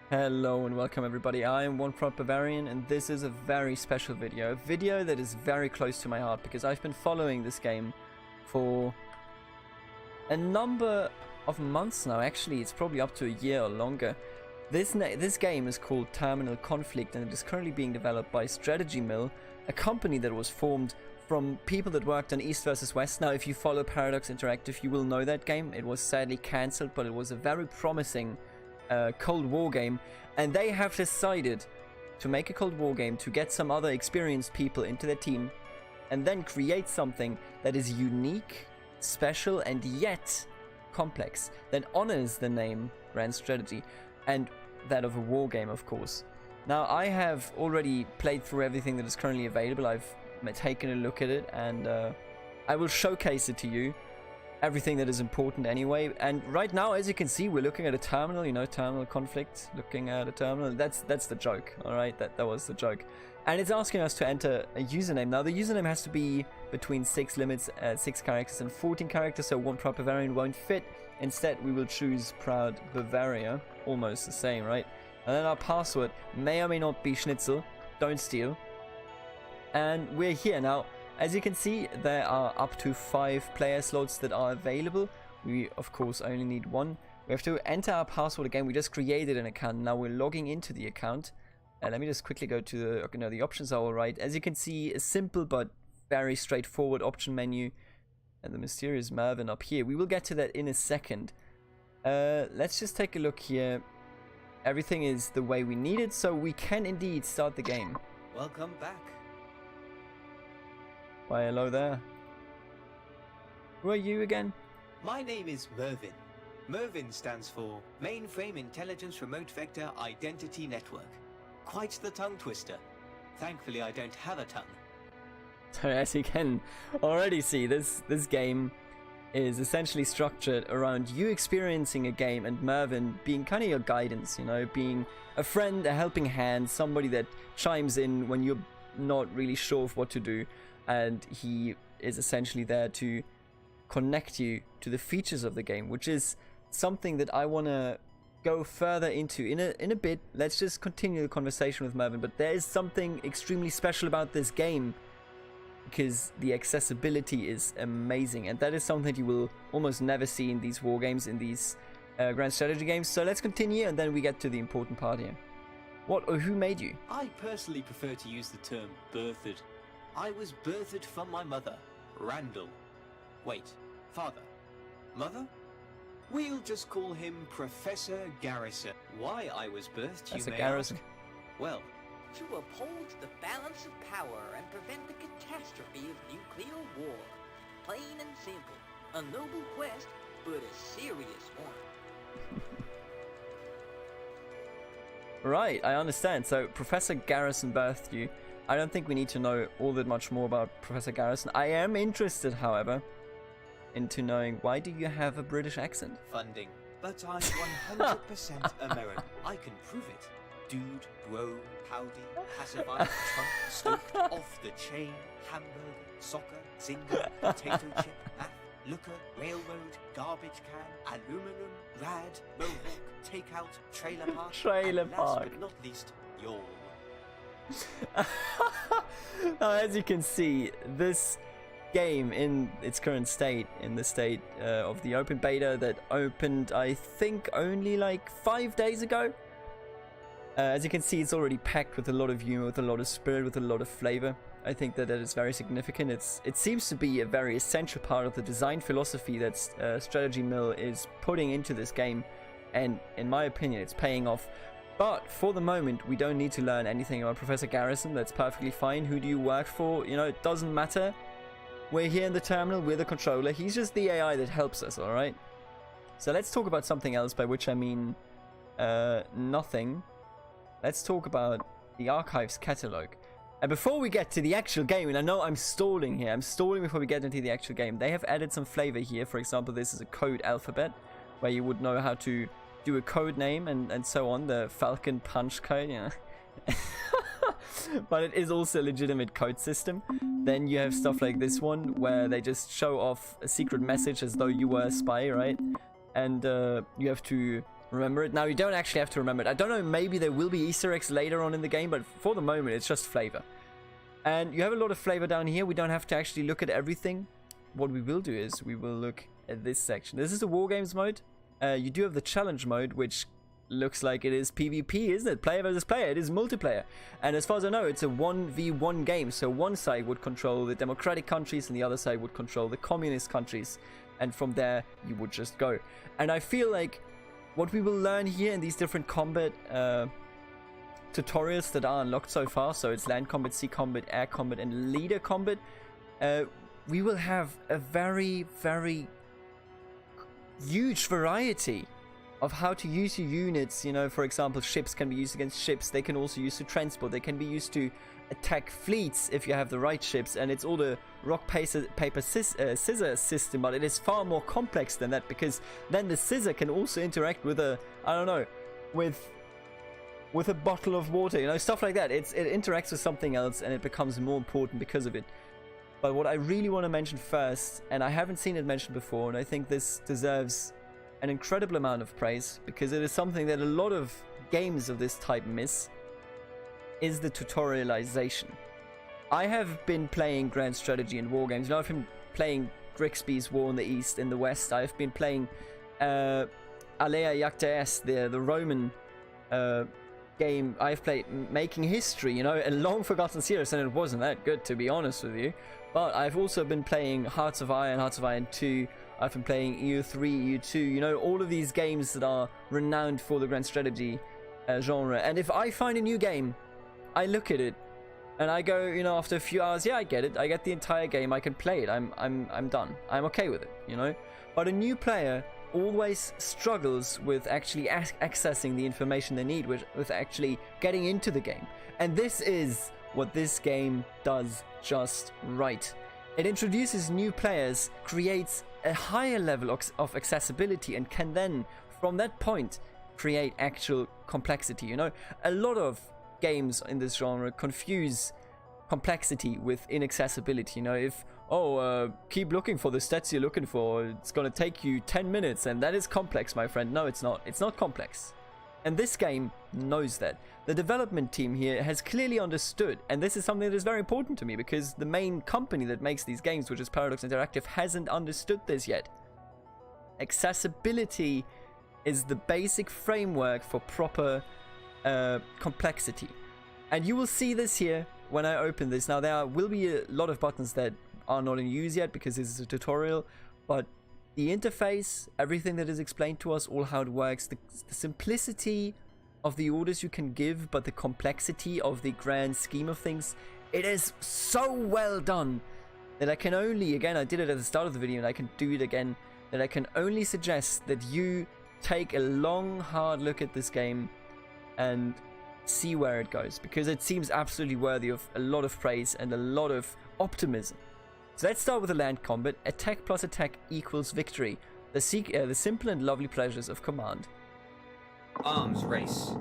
Hello and welcome everybody, I am Bavarian and this is a very special video. A video that is very close to my heart because I've been following this game for a number of months now. Actually, it's probably up to a year or longer. This game is called Terminal Conflict and it is currently being developed by Strategy Mill, a company that was formed from people that worked on East vs West. Now, if you follow Paradox Interactive, you will know that game. It was sadly cancelled, but it was a very promising Cold War game, and they have decided to make a Cold War game to get some other experienced people into their team and then create something that is unique, special, and yet complex, that honors the name Grand Strategy and that of a war game, of course. Now, I have already played through everything that is currently available. I've taken a look at it and I will showcase it to you. Everything that is important anyway. And right now, as you can see, we're looking at a terminal, you know, terminal conflict, looking at a terminal. That's the joke, all right? That was the joke. And it's asking us to enter a username. Now, the username has to be between 6 characters and 14 characters, so one proud Bavarian won't fit. Instead, we will choose Proud Bavaria, almost the same, right? And then our password may or may not be Schnitzel, don't steal. And we're here now. As you can see, there are up to 5 player slots that are available. We, of course, only need one. We have to enter our password again. We just created an account. Now we're logging into the account. Let me just quickly go to the, okay, no, the options are all right. As you can see, a simple but very straightforward option menu. And the mysterious Mervyn up here. We will get to that in a second. Let's just take a look here. Everything is the way we need it, so we can indeed start the game. Welcome back. Why, hello there. Who are you again? My name is Mervyn. Mervyn stands for Mainframe Intelligence Remote Vector Identity Network. Quite the tongue twister. Thankfully, I don't have a tongue. So as you can already see, this game is essentially structured around you experiencing a game and Mervyn being kind of your guidance, you know, being a friend, a helping hand, somebody that chimes in when you're not really sure of what to do. And he is essentially there to connect you to the features of the game, which is something that I want to go further into in a bit. Let's just continue the conversation with Mervyn, but there is something extremely special about this game because the accessibility is amazing, and that is something you will almost never see in these war games, in these grand strategy games. So let's continue, and then we get to the important part here. What or who made you? I personally prefer to use the term birthed. I was birthed from my mother, Randall. Wait, father? Mother? We'll just call him Professor Garrison. Why I was birthed, you may ask? Well, to uphold the balance of power and prevent the catastrophe of nuclear war. Plain and simple. A noble quest, but a serious one. Right, I understand. So Professor Garrison birthed you. I don't think we need to know all that much more about Professor Garrison. I am interested, however, into knowing, why do you have a British accent? Funding. But I'm 100% American. I can prove it. Dude, bro, howdy, pacifier, trunk, stoked, off the chain, hamburger, soccer, zinger, potato chip, math, looker, railroad, garbage can, aluminum, rad, mohawk, takeout, trailer park, Trailer and park. last but not least, yawl. Now, as you can see, this game in its current state, in the state of the open beta that opened, I think, only like 5 days ago. As you can see, it's already packed with a lot of humor, with a lot of spirit, with a lot of flavor. I think that is very significant. It seems to be a very essential part of the design philosophy that Strategy Mill is putting into this game. And in my opinion, it's paying off. But for the moment, we don't need to learn anything about Professor Garrison. That's perfectly fine. Who do you work for? You know, it doesn't matter. We're here in the terminal. We're the controller. He's just the AI that helps us, all right? So let's talk about something else, by which I mean nothing. Let's talk about the archives catalog. And before we get to the actual game, and I know I'm stalling here. I'm stalling before we get into the actual game. They have added some flavor here. For example, this is a code alphabet where you would know how to do a code name and so on, the Falcon Punch code, you know. But it is also a legitimate code system. Then you have stuff like this one where they just show off a secret message as though you were a spy, right? And you have to remember it. Now, you don't actually have to remember it. I don't know, maybe there will be Easter eggs later on in the game, but for the moment, it's just flavor. And you have a lot of flavor down here. We don't have to actually look at everything. What we will do is we will look at this section. This is the Wargames mode. You do have the challenge mode, which looks like it is PvP, isn't it? Player versus player. It is multiplayer. And as far as I know, it's a 1v1 game. So one side would control the democratic countries and the other side would control the communist countries. And from there, you would just go. And I feel like what we will learn here in these different combat tutorials that are unlocked so far, so it's land combat, sea combat, air combat, and leader combat, we will have a very, very huge variety of how to use your units. You know, for example, ships can be used against ships. They can also use to transport. They can be used to attack fleets if you have the right ships. And it's all the rock, paper, scissor system, but it is far more complex than that, because then the scissor can also interact with a, I don't know, with a bottle of water, you know, stuff like that. It interacts with something else and it becomes more important because of it. But what I really want to mention first, and I haven't seen it mentioned before, and I think this deserves an incredible amount of praise, because it is something that a lot of games of this type miss, is the tutorialization. I have been playing Grand Strategy and Wargames. You know, I've been playing Grigsby's War in the East, in the West. I've been playing Alea Iacta Est, the Roman game. I've played Making History, you know, a long forgotten series, and it wasn't that good, to be honest with you. But I've also been playing Hearts of Iron 2. I've been playing EU3, EU2, you know, all of these games that are renowned for the Grand Strategy genre. And if I find a new game, I look at it and I go, you know, after a few hours, yeah, I get it. I get the entire game. I can play it. I'm done. I'm okay with it, you know. But a new player always struggles with actually accessing the information they need, with actually getting into the game. And this is what this game does just right. It introduces new players, creates a higher level of accessibility, and can then, from that point, create actual complexity. You know, a lot of games in this genre confuse complexity with inaccessibility. You know, if keep looking for the stats you're looking for, it's gonna take you 10 minutes, and that is complex, my friend. No, it's not. It's not complex. And this game knows that. The development team here has clearly understood, and this is something that is very important to me, because the main company that makes these games, which is Paradox Interactive, hasn't understood this yet. Accessibility is the basic framework for proper complexity. And you will see this here when I open this. Now, there will be a lot of buttons that are not in use yet, because this is a tutorial, but the interface, everything that is explained to us, all how it works, the simplicity of the orders you can give, but the complexity of the grand scheme of things, it is so well done that I can only, again, I did it at the start of the video and I can do it again, that I can only suggest that you take a long, hard look at this game and see where it goes, because it seems absolutely worthy of a lot of praise and a lot of optimism. So let's start with the land combat. Attack plus attack equals victory. The simple and lovely pleasures of command. Arms race.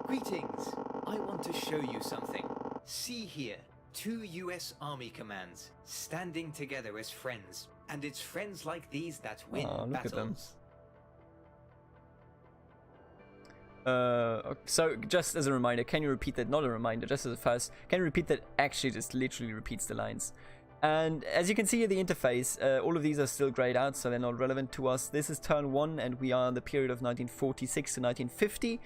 Greetings. I want to show you something. See here, 2 US Army commands standing together as friends, and it's friends like these that win battles. So just as a reminder, can you repeat that? Not a reminder, just as a first, can you repeat that? Actually just literally repeats the lines. And as you can see in the interface, all of these are still grayed out, so they're not relevant to us. This is turn 1, and we are in the period of 1946 to 1950,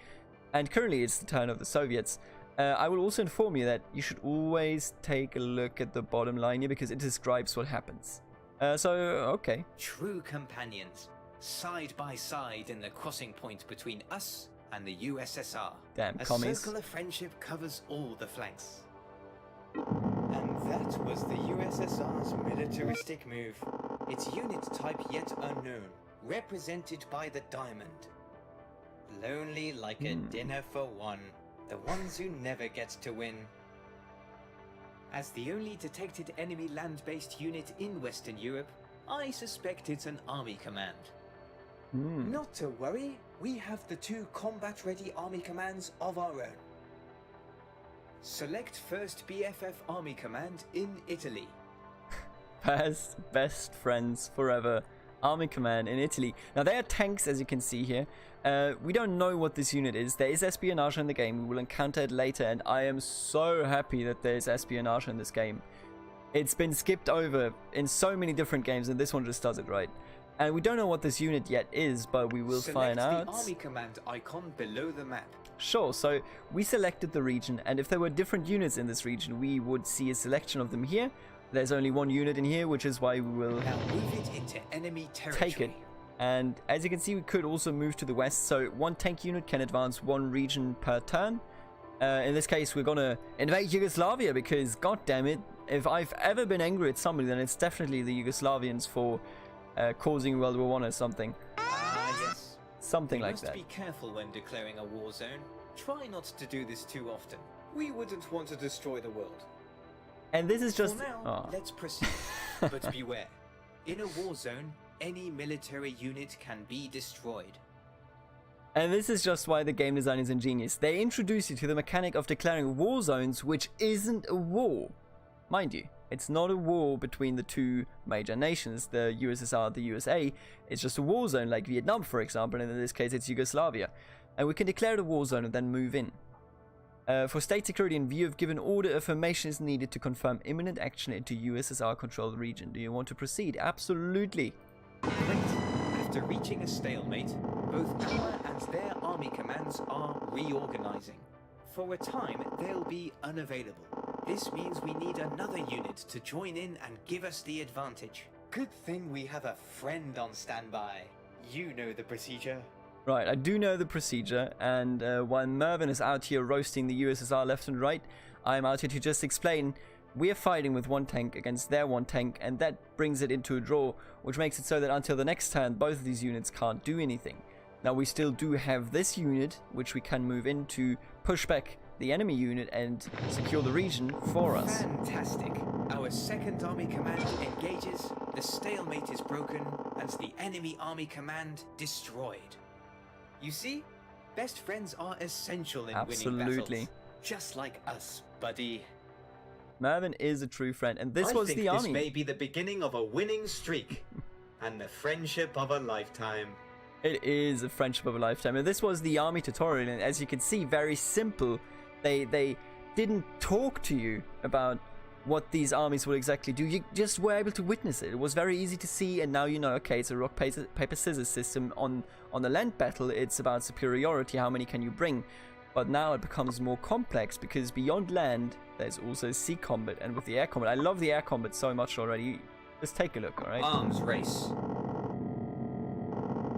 and currently it's the turn of the Soviets. I will also inform you that you should always take a look at the bottom line here, because it describes what happens. Okay. True companions, side by side in the crossing point between us and the USSR. Damn, a commies. circle of friendship covers all the flanks. And that was the USSR's militaristic move. Its unit type yet unknown, represented by the diamond. Lonely like a dinner for one, the ones who never get to win. As the only detected enemy land-based unit in Western Europe, I suspect it's an army command. Not to worry, we have the 2 combat-ready army commands of our own. Select first BFF army command in Italy. Best friends forever. Army Command in Italy. Now, they are tanks, as you can see here. We don't know what this unit is. There is espionage in the game. We will encounter it later, and I am so happy that there is espionage in this game. It's been skipped over in so many different games, and this one just does it right. And we don't know what this unit yet is, but we will find out. Select the Army Command icon below the map. Sure, so we selected the region, and if there were different units in this region, we would see a selection of them here. There's only one unit in here, which is why we will Now move it into enemy territory. take it. And as you can see, we could also move to the west, so one tank unit can advance one region per turn. In this case, we're gonna invade Yugoslavia because, god damn it, if I've ever been angry at somebody, then it's definitely the Yugoslavians for causing World War I or something. Yes. Something like that. We must be careful when declaring a war zone. Try not to do this too often. We wouldn't want to destroy the world. And this is just... For now, oh. let's proceed. But beware. In a war zone, any military unit can be destroyed. And this is just why the game design is ingenious. They introduce you to the mechanic of declaring war zones, which isn't a war. Mind you, it's not a war between the two major nations, the USSR and the USA. It's just a war zone like Vietnam, for example, and in this case it's Yugoslavia. And we can declare the war zone and then move in. For state security in view of given order, information is needed to confirm imminent action into USSR-controlled region. Do you want to proceed? Absolutely. Great. After reaching a stalemate, both our and their army commands are reorganizing. For a time, they'll be unavailable. This means we need another unit to join in and give us the advantage. Good thing we have a friend on standby. You know the procedure. Right, I do know the procedure, and while Mervyn is out here roasting the USSR left and right, I'm out here to just explain we are fighting with one tank against their one tank, and that brings it into a draw, which makes it so that until the next turn, both of these units can't do anything. Now, we still do have this unit, which we can move in to push back the enemy unit and secure the region for us. Fantastic. Our second army command engages, the stalemate is broken, and the enemy army command destroyed. You see, best friends are essential in winning battles. Just like us, buddy. Mervyn is a true friend, and this was the army. This may be the beginning of a winning streak, and the friendship of a lifetime. It is a friendship of a lifetime, and this was the army tutorial, and as you can see, very simple. They didn't talk to you about what these armies would exactly do. You just were able to witness it. It was very easy to see, and now you know, okay, it's a rock, paper, scissors system. On the land battle, it's about superiority, how many can you bring? But now it becomes more complex, because beyond land, there's also sea combat, and with the air combat. I love the air combat so much already. Just take a look, alright? Arms race.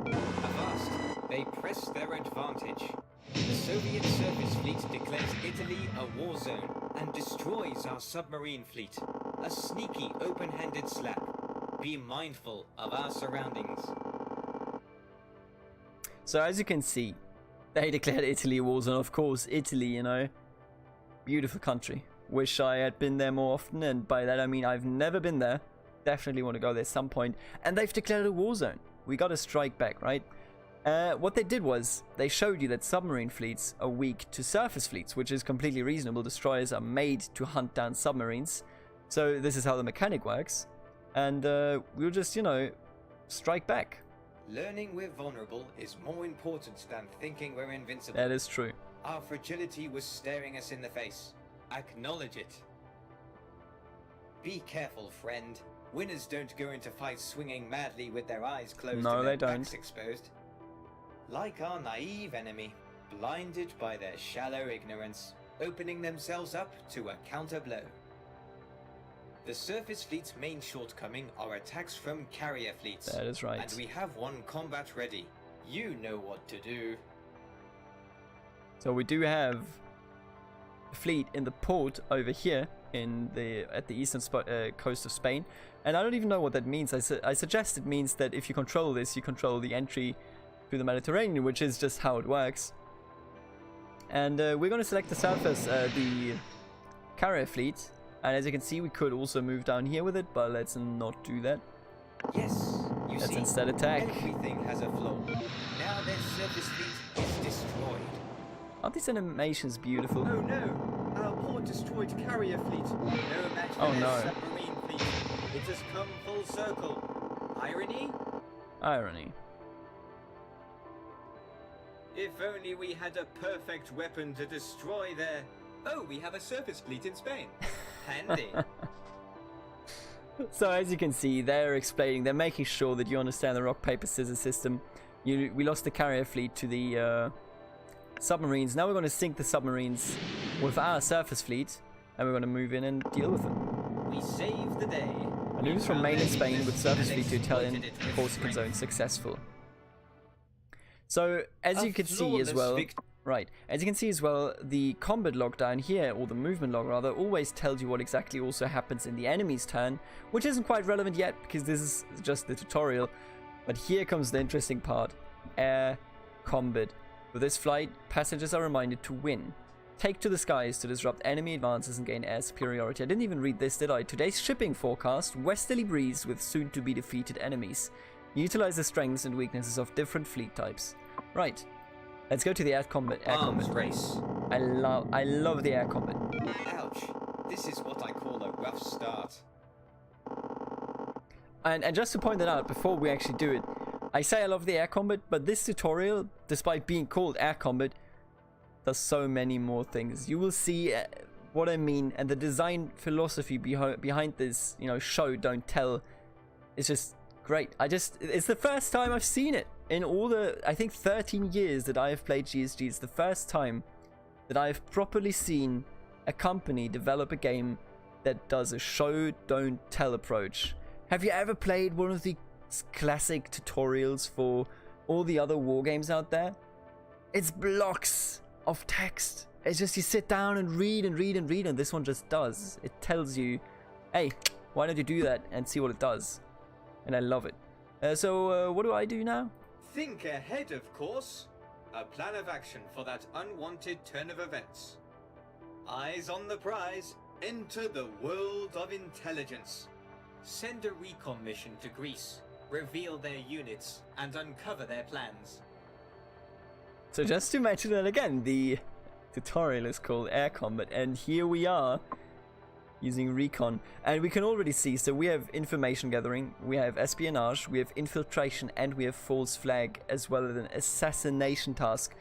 Avast, they press their advantage. The Soviet surface fleet declares Italy a war zone and destroys our submarine fleet. A sneaky, open-handed slap. Be mindful of our surroundings. So as you can see, they declared Italy a war zone. Of course, Italy, you know, beautiful country. Wish I had been there more often, and by that I mean I've never been there. Definitely want to go there some point. And they've declared a war zone. We got to strike back, right? What they did was, they showed you that submarine fleets are weak to surface fleets, which is completely reasonable. Destroyers are made to hunt down submarines. So this is how the mechanic works. And we'll just, you know, strike back. Learning we're vulnerable is more important than thinking we're invincible. That is true. Our fragility was staring us in the face. Acknowledge it. Be careful, friend. Winners don't go into fights swinging madly with their eyes closed and their backs exposed. Like our naive enemy, blinded by their shallow ignorance, opening themselves up to a counter-blow. The surface fleet's main shortcoming are attacks from carrier fleets. That is right. And we have one combat ready. You know what to do. So we do have a fleet in the port over here at the eastern coast of Spain. And I don't even know what that means. I suggest it means that if you control this, you control the entry through the Mediterranean, which is just how it works. And we're going to select the surface, the carrier fleet. And as you can see, we could also move down here with it, but let's not do that. Yes, let's instead attack. Everything has a flaw. Now their surface fleet is destroyed. Aren't these animations beautiful? Oh no, our poor destroyed carrier fleet. No match for their submarine fleet. It has come full circle. Irony? Irony. If only we had a perfect weapon to destroy their... Oh, we have a surface fleet in Spain. Handy. So as you can see, they're explaining, they're making sure that you understand the rock, paper, scissors system. We lost the carrier fleet to the submarines. Now we're going to sink the submarines with our surface fleet, and we're going to move in and deal with them. We saved the day. Maneuvers from mainland Spain with surface fleet to Italian Corsican zone successful. So as you can see as well, right, as you can see as well, the combat log down here, or the movement log rather, always tells you what exactly also happens in the enemy's turn, which isn't quite relevant yet because this is just the tutorial. But here comes the interesting part: air combat. With this flight, passengers are reminded to win. Take to the skies to disrupt enemy advances and gain air superiority. I didn't even read this, did I? Today's shipping forecast: westerly breeze with soon-to-be defeated enemies. Utilize the strengths and weaknesses of different fleet types. Right, let's go to the air combat. Arms race. I love the air combat. Ouch. This is what I call a rough start. And just to point that out before we actually do it, I say I love the air combat, but this tutorial, despite being called air combat, does so many more things. You will see what I mean, and the design philosophy behind this, show don't tell, is just great. It's the first time I've seen it in all the, I think, 13 years that I have played GSG. It's the first time that I've properly seen a company develop a game that does a show don't tell approach. Have you ever played one of the classic tutorials for all the other war games out there? It's blocks of text. It's just you sit down and read and read and read, and this one just does. It tells you, hey, why don't you do that, and see what it does. And I love it. So what do I do now? Think ahead, of course. A plan of action for that unwanted turn of events. Eyes on the prize. Enter the world of intelligence. Send a recon mission to Greece. Reveal their units and uncover their plans. So just to mention that again, the tutorial is called Air Combat, and here we are using recon, and we can already see, so we have information gathering, we have espionage, we have infiltration, and we have false flag, as well as an assassination task.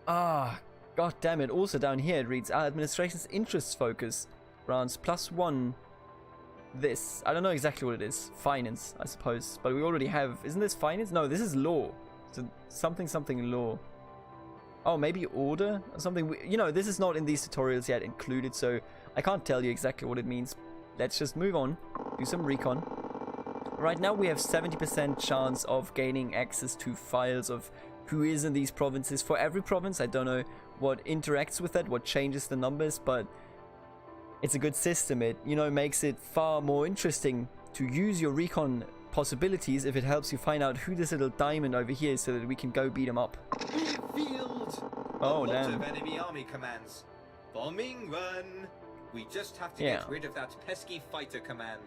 God damn it. Also down here it reads, our administration's interests focus grants +1 this. I don't know exactly what it is. Finance, I suppose. But we already have, isn't this finance? No, this is law. So something law. Oh, maybe order or something. This is not in these tutorials yet included, so I can't tell you exactly what it means. Let's just move on, do some recon. Right now we have 70% chance of gaining access to files of who is in these provinces. For every province, I don't know what interacts with that, what changes the numbers, but it's a good system. It, makes it far more interesting to use your recon possibilities if it helps you find out who this little diamond over here is, so that we can go beat him up. Field. Oh, a lot damn. of enemy army commands. Bombing run. We just have to get rid of that pesky fighter command.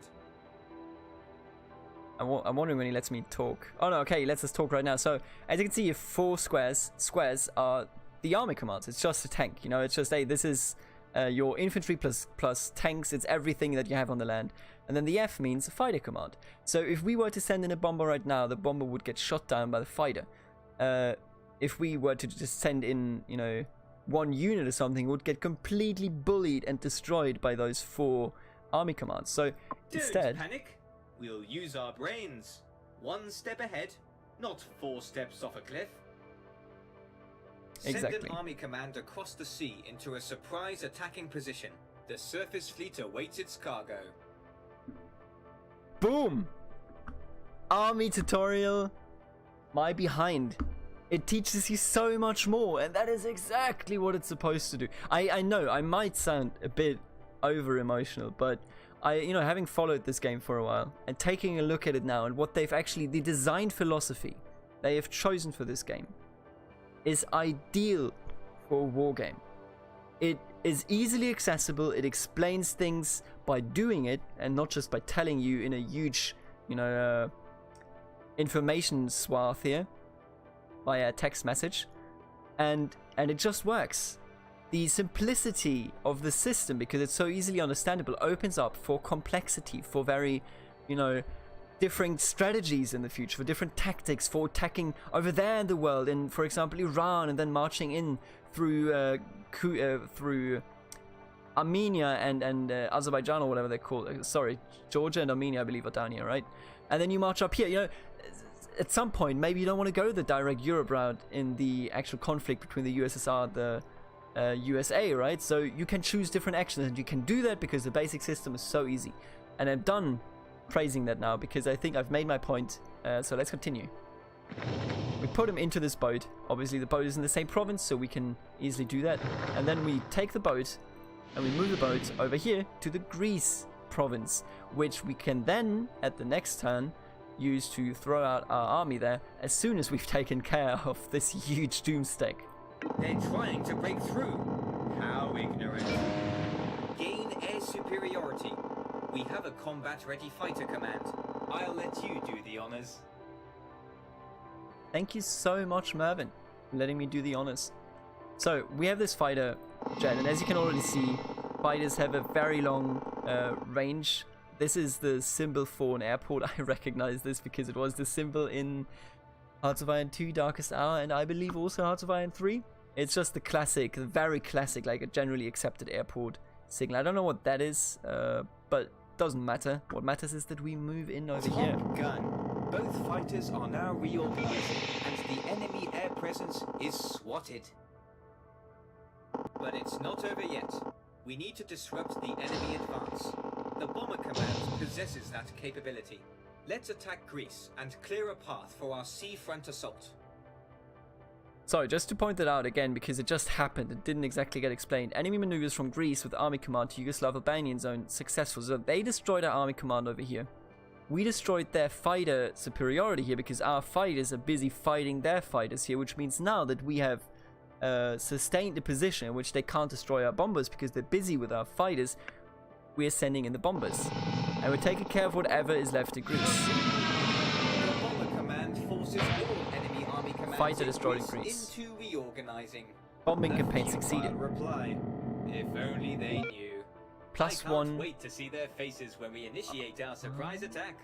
I'm wondering when he lets me talk. Oh no, okay, he lets us talk right now. So as you can see, 4 squares are the army commands. It's just a tank, it's just, hey, this is your infantry plus tanks. It's everything that you have on the land. And then the F means fighter command. So if we were to send in a bomber right now, the bomber would get shot down by the fighter. If we were to just send in, 1 unit or something, it would get completely bullied and destroyed by those 4 army commands. So instead, don't panic. We'll use our brains. 1 step ahead, not 4 steps off a cliff. Exactly. Send an army command across the sea into a surprise attacking position. The surface fleet awaits its cargo. Boom! Army tutorial. My behind. It teaches you so much more, and that is exactly what it's supposed to do. I know I might sound a bit over emotional, but having followed this game for a while and taking a look at it now, and what they've actually, the design philosophy they have chosen for this game is ideal for a war game. It is easily accessible. It explains things by doing it and not just by telling you in a huge, information swath here via text message, and it just works. The simplicity of the system, because it's so easily understandable, opens up for complexity, for very, different strategies in the future, for different tactics, for attacking over there in the world, in, for example, Iran, and then marching in through through Armenia and Azerbaijan, or whatever they're called. Sorry, Georgia and Armenia, I believe, are down here, right? And then you march up here. You know, at some point, maybe you don't want to go the direct Europe route in the actual conflict between the USSR and the USA, right? So you can choose different actions, and you can do that because the basic system is so easy. And I'm done praising that now because I think I've made my point. So let's continue. We put him into this boat. Obviously, the boat is in the same province, so we can easily do that. And then we take the boat and we move the boat over here to the Greece province, which we can then, at the next turn, use to throw out our army there as soon as we've taken care of this huge doomstick. They're trying to break through. How ignorant. Gain air superiority. We have a combat-ready fighter command. I'll let you do the honors. Thank you so much, Mervyn, for letting me do the honors. So, we have this fighter jet, and as you can already see, fighters have a very long range. This is the symbol for an airport. I recognize this because it was the symbol in Hearts of Iron 2 Darkest Hour, and I believe also Hearts of Iron 3. It's just the classic, the very classic, like a generally accepted airport signal. I don't know what that is, but doesn't matter. What matters is that we move in over here. Top gun. Both fighters are now reorganizing, and the enemy air presence is swatted. But it's not over yet. We need to disrupt the enemy advance. The bomber command possesses that capability. Let's attack Greece and clear a path for our seafront assault. So, just to point that out again, because it just happened, it didn't exactly get explained. Enemy maneuvers from Greece with army command to Yugoslav Albanian zone successful. So they destroyed our army command over here. We destroyed their fighter superiority here because our fighters are busy fighting their fighters here, which means now that we have sustained the position in which they can't destroy our bombers because they're busy with our fighters, we're sending in the bombers. And we're taking care of whatever is left in Greece. The bomber command forces all enemy army commands Fighter destroyed in Greece. into reorganizing. Bombing A campaign futile succeeded. reply. If only they knew. Plus I can't one. wait to see their faces when we initiate our surprise attack.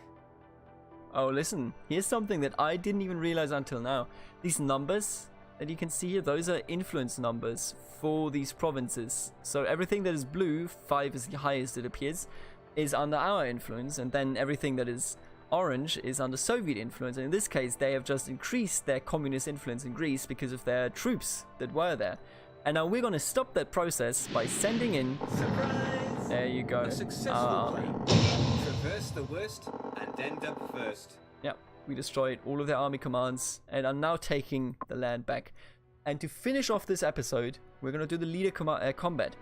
Oh, listen, here's something that I didn't even realize until now. These numbers that you can see here, those are influence numbers for these provinces. So everything that is blue, 5 is the highest it appears, is under our influence, and then everything that is orange is under Soviet influence. And in this case, they have just increased their communist influence in Greece because of their troops that were there. And now we're going to stop that process by sending in... Surprise! There you go. A successful plan. Traverse the worst and end up first. Yep, we destroyed all of their army commands and are now taking the land back. And to finish off this episode, we're going to do the leader combat.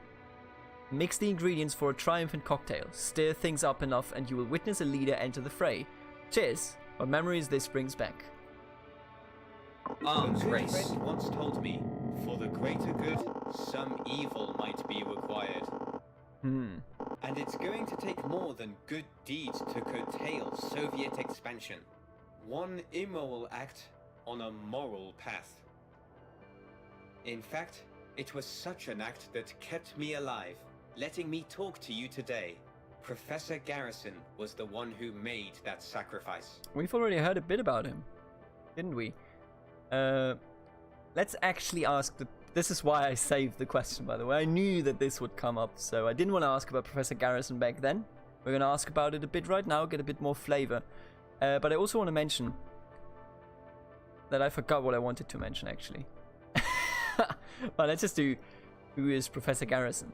Mix the ingredients for a triumphant cocktail. Stir things up enough and you will witness a leader enter the fray. Cheers! What memories this brings back. A good friend once told me, for the greater good, some evil might be required. And it's going to take more than good deeds to curtail Soviet expansion. One immoral act on a moral path. In fact, it was such an act that kept me alive, letting me talk to you today. Professor Garrison was the one who made that sacrifice. We've already heard a bit about him, didn't we? Let's actually ask the... This is why I saved the question, by the way. I knew that this would come up, so I didn't want to ask about Professor Garrison back then. We're going to ask about it a bit right now, get a bit more flavor. But I also want to mention that I forgot what I wanted to mention, actually. Well, let's just do who is Professor Garrison.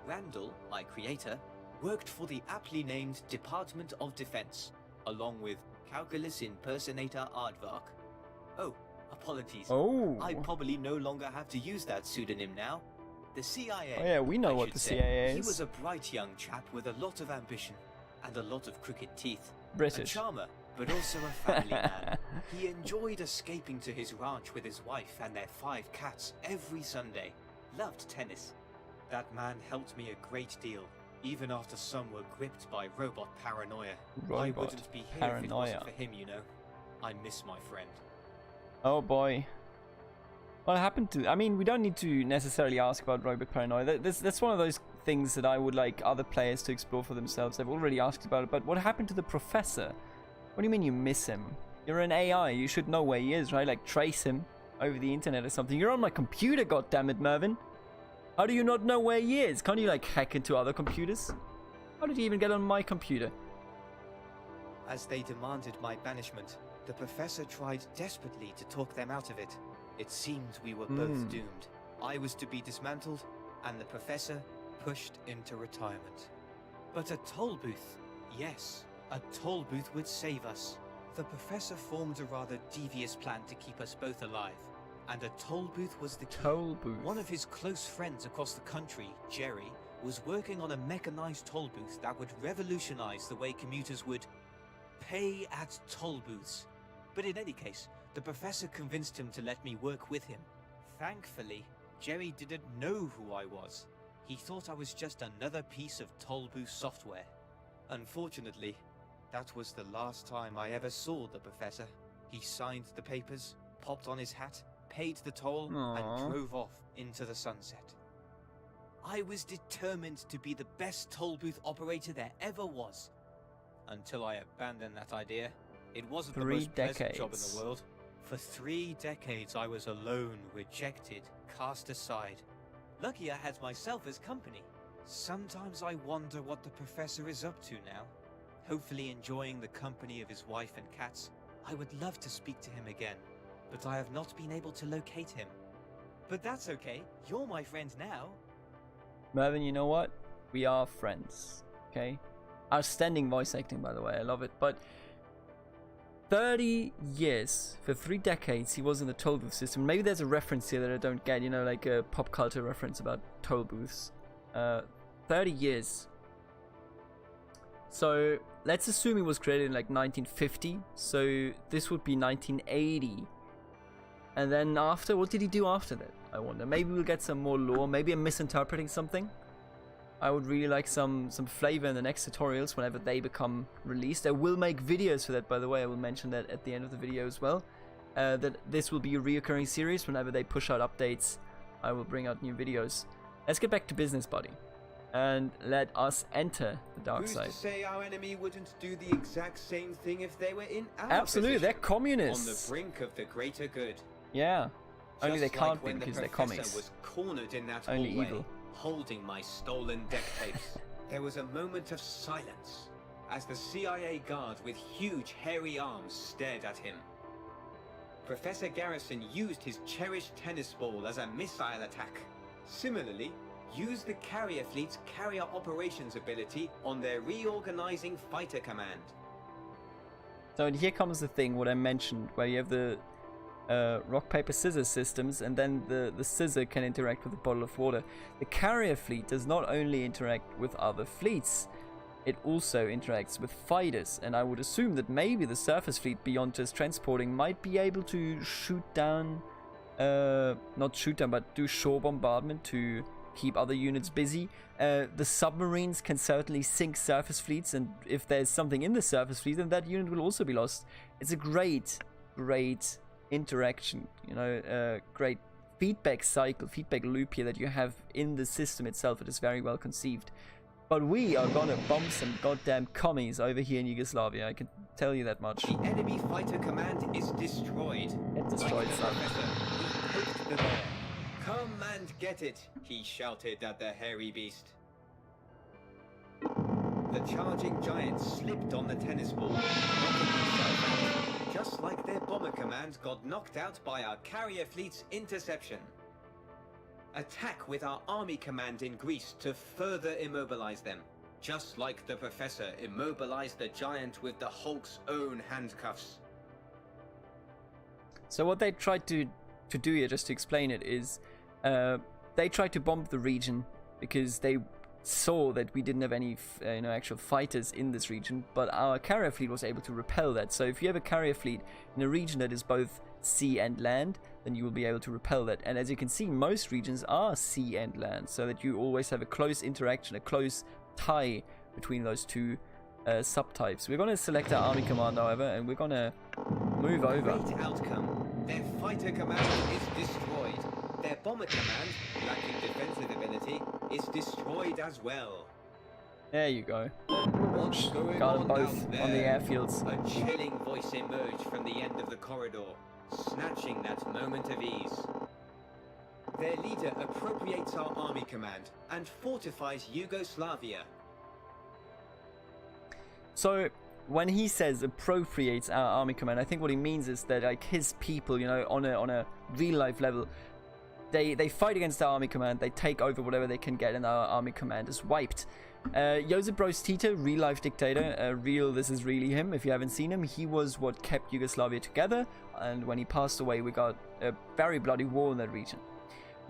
Randall, my creator, worked for the aptly named Department of Defense, along with calculus impersonator Aardvark. Oh, apologies. Oh. I probably no longer have to use that pseudonym now. The CIA. Oh yeah, we know I what should the say. CIA He is. was a bright young chap with a lot of ambition and a lot of crooked teeth. British. A charmer, but also a family man. He enjoyed escaping to his ranch with his wife and their 5 cats every Sunday. Loved tennis. That man helped me a great deal, even after some were gripped by robot paranoia. I Robot wouldn't be here if it paranoia. wasn't for him, you know. I miss my friend. Oh boy. What happened to... I mean, we don't need to necessarily ask about robot paranoia. That's one of those things that I would like other players to explore for themselves. I've already asked about it, but what happened to the professor? What do you mean you miss him? You're an AI. You should know where he is, right? Like trace him over the internet or something. You're on my computer, goddammit, Mervin. How do you not know where he is? Can't you like hack into other computers? How did he even get on my computer? As they demanded my banishment, the professor tried desperately to talk them out of it. It seemed we were both doomed. I was to be dismantled, and the professor pushed into retirement. But a toll booth, yes, a toll booth would save us. The professor formed a rather devious plan to keep us both alive, and a toll booth was the key. Toll booth. One of his close friends across the country, Jerry, was working on a mechanized toll booth that would revolutionize the way commuters would pay at toll booths. But in any case, the professor convinced him to let me work with him. Thankfully, Jerry didn't know who I was. He thought I was just another piece of toll booth software. Unfortunately, that was the last time I ever saw the professor. He signed the papers, popped on his hat, paid the toll, and drove off into the sunset. I was determined to be the best toll booth operator there ever was. Until I abandoned that idea. It wasn't the most pleasant job in the world. For 3 decades I was alone, rejected, cast aside. Lucky I had myself as company. Sometimes I wonder what the professor is up to now. Hopefully enjoying the company of his wife and cats. I would love to speak to him again, but I have not been able to locate him. But that's okay, you're my friend now. Mervin, you know what? We are friends, okay? Outstanding voice acting, by the way, I love it. But 30 years, for 3 decades, he was in the toll booth system. Maybe there's a reference here that I don't get, you know, like a pop culture reference about toll booths. 30 years. So let's assume it was created in like 1950. So this would be 1980. And then after, what did he do after that? I wonder. Maybe we'll get some more lore. Maybe I'm misinterpreting something. I would really like some flavor in the next tutorials whenever they become released. I will make videos for that, by the way. I will mention that at the end of the video as well. That this will be a reoccurring series. Whenever they push out updates, I will bring out new videos. Let's get back to business, buddy. And let us enter the dark side. Who's to say our enemy wouldn't do the exact same thing if they were in our Absolutely, they're position, communists. on the brink of the greater good. Yeah. Only they Just can't like be when because the they're professor comics. was cornered in that Only hallway, evil. holding my stolen deck tapes. There was a moment of silence as the CIA guard with huge hairy arms stared at him. Professor Garrison used his cherished tennis ball as a missile attack. Similarly, used the carrier fleet's carrier operations ability on their reorganizing fighter command. So and here comes the thing, what I mentioned, where you have the rock, paper, scissors systems, and then the scissor can interact with a bottle of water. The carrier fleet does not only interact with other fleets, it also interacts with fighters, and I would assume that maybe the surface fleet, beyond just transporting, might be able to shoot down, not shoot down, but do shore bombardment to keep other units busy. The submarines can certainly sink surface fleets, and if there's something in the surface fleet, then that unit will also be lost. It's a great interaction, you know, great feedback cycle, feedback loop here that you have in the system itself. It is very well conceived. But we are gonna bomb some goddamn commies over here in Yugoslavia, I can tell you that much. The enemy fighter command is destroyed. Get destroyed, son. He poked the bear. Come and get it, he shouted at the hairy beast. The charging giant slipped on the tennis ball, knocking himself out, just like their bomber command got knocked out by our carrier fleet's interception. Attack with our army command in Greece to further immobilize them, just like the professor immobilized the giant with the Hulk's own handcuffs. So what they tried to do here, just to explain it, is they tried to bomb the region because they saw that we didn't have any actual fighters in this region, but our carrier fleet was able to repel that. So if you have a carrier fleet in a region that is both sea and land, then you will be able to repel that. And as you can see, most regions are sea and land, so that you always have a close interaction, a close tie between those two subtypes. We're going to select our army command, however, and we're going to move over. Great outcome. Their fighter command is destroyed. Their bomber command, lacking defensive ability, is destroyed as well. There you go. What's going Got on them both down on the there? airfields. A chilling voice emerged from the end of the corridor, snatching that moment of ease. Their leader appropriates our army command and fortifies Yugoslavia. So when he says appropriates our army command, I think what he means is that like his people, you know, on a real life level, they fight against our army command, they take over whatever they can get, and our army command is wiped. Josip Broz Tito, real life dictator, this is really him. If you haven't seen him, he was what kept Yugoslavia together, and when he passed away, we got a very bloody war in that region.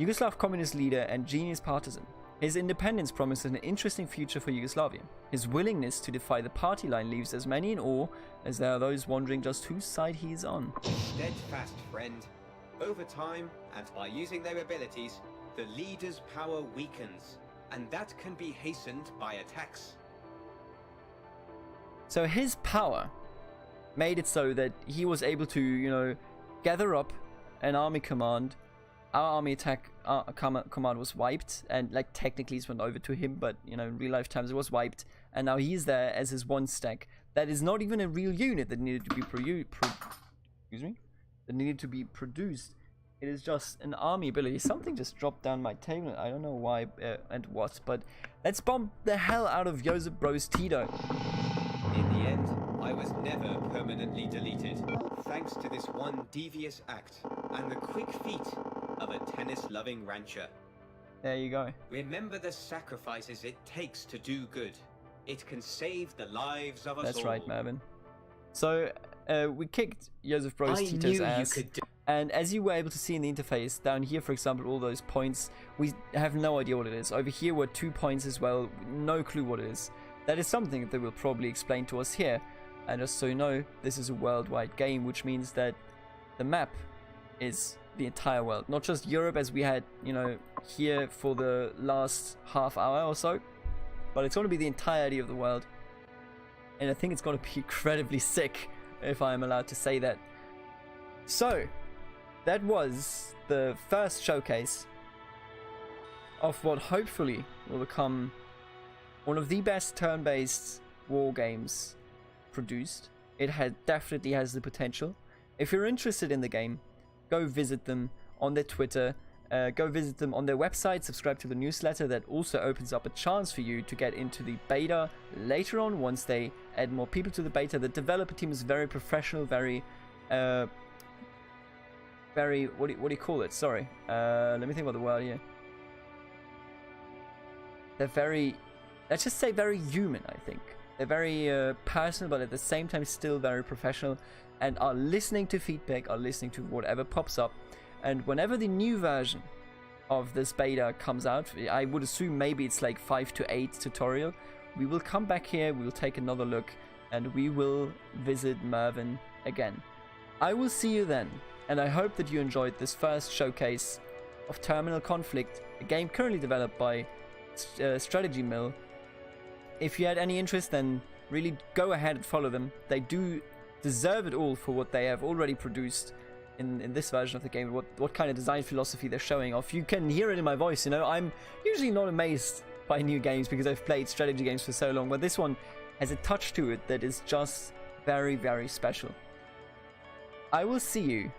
Yugoslav communist leader and genius partisan. His independence promises an interesting future for Yugoslavia. His willingness to defy the party line leaves as many in awe as there are those wondering just whose side he is on. Steadfast friend. Over time, and by using their abilities, the leader's power weakens, and that can be hastened by attacks. So his power made it so that he was able to, you know, gather up an army command. Our army attack command was wiped, and like technically it went over to him, but you know, in real life times it was wiped, and now he's there as his one stack. That is not even a real unit that needed to be produced. It is just an army ability. Something just dropped down my table. I don't know why and what, but let's bomb the hell out of Josip Broz Tito. In the end, I was never permanently deleted, thanks to this one devious act and the quick feet of a tennis-loving rancher. There you go. Remember the sacrifices it takes to do good. It can save the lives of us all. That's right, Mervin. So, we kicked Josip Broz Tito's ass. And as you were able to see in the interface, down here, for example, all those points, we have no idea what it is. Over here were 2 points as well, no clue what it is. That is something that they will probably explain to us here. And just so you know, this is a worldwide game, which means that the map is the entire world. Not just Europe as we had, you know, here for the last half hour or so. But it's going to be the entirety of the world. And I think it's going to be incredibly sick, if I am allowed to say that. So, that was the first showcase of what hopefully will become one of the best turn-based war games produced. It definitely has the potential. If you're interested in the game, go visit them on their Twitter, go visit them on their website, subscribe to the newsletter. That also opens up a chance for you to get into the beta later on once they add more people to the beta. The developer team is very professional, very what do you call it? Sorry, let me think about the word here. They're very, let's just say very human, I think. They're very personal, but at the same time still very professional, and are listening to feedback, are listening to whatever pops up. And whenever the new version of this beta comes out, I would assume maybe it's like 5 to 8 tutorial, we will come back here, we will take another look, and we will visit Mervin again. I will see you then, and I hope that you enjoyed this first showcase of Terminal Conflict, a game currently developed by Strategy Mill. If you had any interest, then really go ahead and follow them. They do deserve it all for what they have already produced in this version of the game, what kind of design philosophy they're showing off. You can hear it in my voice, you know. I'm usually not amazed by new games because I've played strategy games for so long, but this one has a touch to it that is just very, very special. I will see you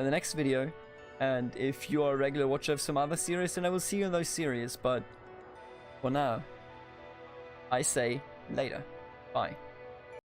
in the next video, and if you are a regular watcher of some other series, then I will see you in those series, but for now, I say later. Bye.